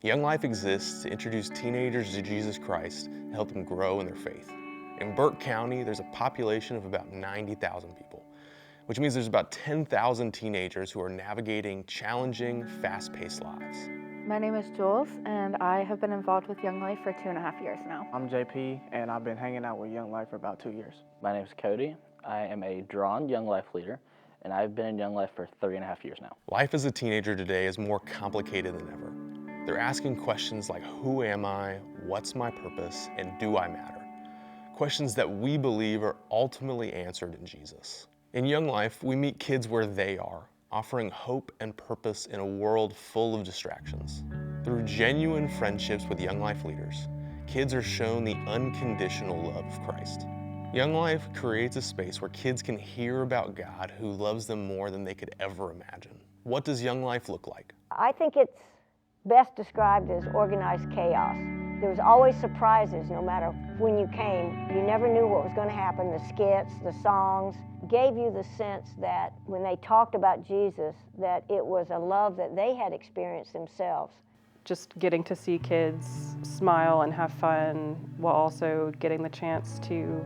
Young Life exists to introduce teenagers to Jesus Christ and help them grow in their faith. In Burke County, there's a population of about 90,000 people, which means there's about 10,000 teenagers who are navigating challenging, fast-paced lives. My name is Jules, and I have been involved with Young Life for 2.5 years now. I'm JP, and I've been hanging out with Young Life for about 2 years. My name is Cody. I am a drawn Young Life leader, and I've been in Young Life for 3.5 years now. Life as a teenager today is more complicated than ever. They're asking questions like, who am I, what's my purpose, and do I matter? Questions that we believe are ultimately answered in Jesus. In Young Life, we meet kids where they are, offering hope and purpose in a world full of distractions. Through genuine friendships with Young Life leaders, kids are shown the unconditional love of Christ. Young Life creates a space where kids can hear about God who loves them more than they could ever imagine. What does Young Life look like? I think it's best described as organized chaos. There was always surprises no matter when you came. You never knew what was going to happen. The skits, the songs gave you the sense that when they talked about Jesus, that it was a love that they had experienced themselves. Just getting to see kids smile and have fun while also getting the chance to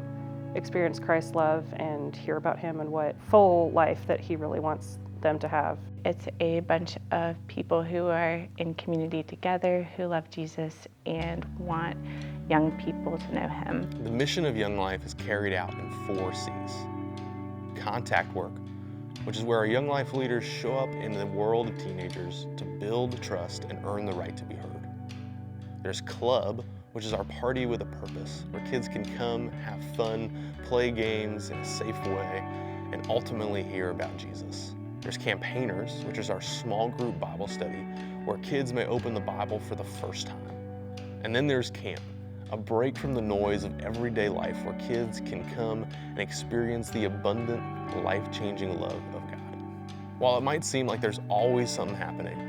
experience Christ's love and hear about him and what full life that he really wants them to have. It's a bunch of people who are in community together, who love Jesus and want young people to know him. The mission of Young Life is carried out in 4 C's. Contact work, which is where our Young Life leaders show up in the world of teenagers to build trust and earn the right to be heard. There's Club, which is our party with a purpose, where kids can come, have fun, play games in a safe way, and ultimately hear about Jesus. There's Campaigners, which is our small group Bible study, where kids may open the Bible for the first time. And then there's Camp, a break from the noise of everyday life where kids can come and experience the abundant, life-changing love of God. While it might seem like there's always something happening,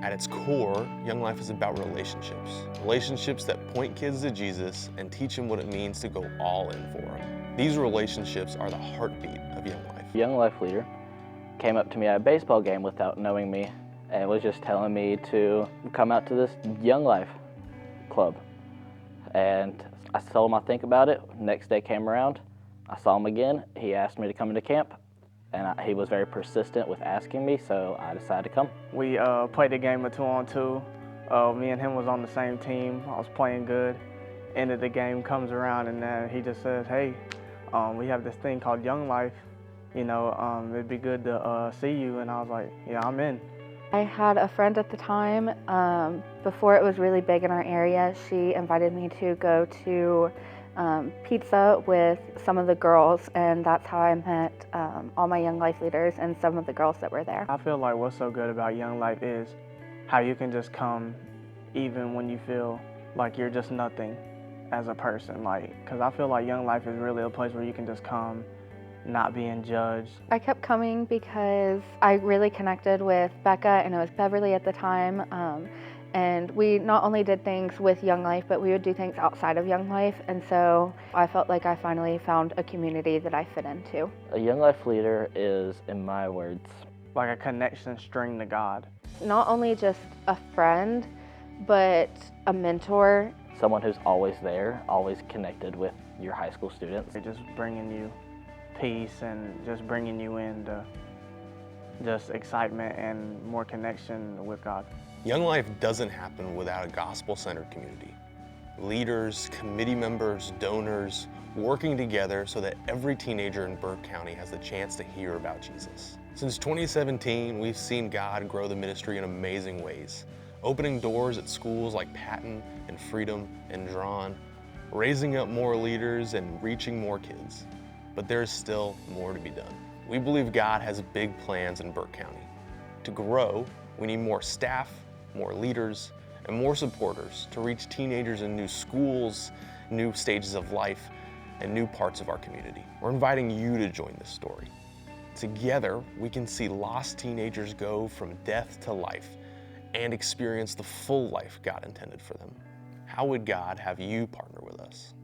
at its core, Young Life is about relationships. Relationships that point kids to Jesus and teach them what it means to go all in for him. These relationships are the heartbeat of Young Life. Young Life leader came up to me at a baseball game without knowing me and was just telling me to come out to this Young Life club. And I told him I'd think about it. Next day came around, I saw him again. He asked me to come into camp, and he was very persistent with asking me, so I decided to come. We played a game of 2-on-2. Me and him was on the same team. I was playing good. End of the game comes around, and then he just says, hey, we have this thing called Young Life. It'd be good to see you. And I was like, yeah, I'm in. I had a friend at the time, before it was really big in our area, she invited me to go to pizza with some of the girls, and that's how I met all my Young Life leaders and some of the girls that were there. I feel like what's so good about Young Life is how you can just come even when you feel like you're just nothing as a person. Because I feel like Young Life is really a place where you can just come, not being judged. I kept coming because I really connected with Becca, and it was Beverly at the time. And we not only did things with Young Life, but we would do things outside of Young Life. And so I felt like I finally found a community that I fit into. A Young Life leader is, in my words, like a connection string to God. Not only just a friend, but a mentor. Someone who's always there, always connected with your high school students. They're just bringing you peace and just bringing you into just excitement and more connection with God. Young Life doesn't happen without a gospel-centered community. Leaders, committee members, donors, working together so that every teenager in Burke County has the chance to hear about Jesus. Since 2017, we've seen God grow the ministry in amazing ways, opening doors at schools like Patton and Freedom and Drawn, raising up more leaders and reaching more kids. But there's still more to be done. We believe God has big plans in Burke County. To grow, we need more staff, more leaders, and more supporters to reach teenagers in new schools, new stages of life, and new parts of our community. We're inviting you to join this story. Together, we can see lost teenagers go from death to life and experience the full life God intended for them. How would God have you partner with us?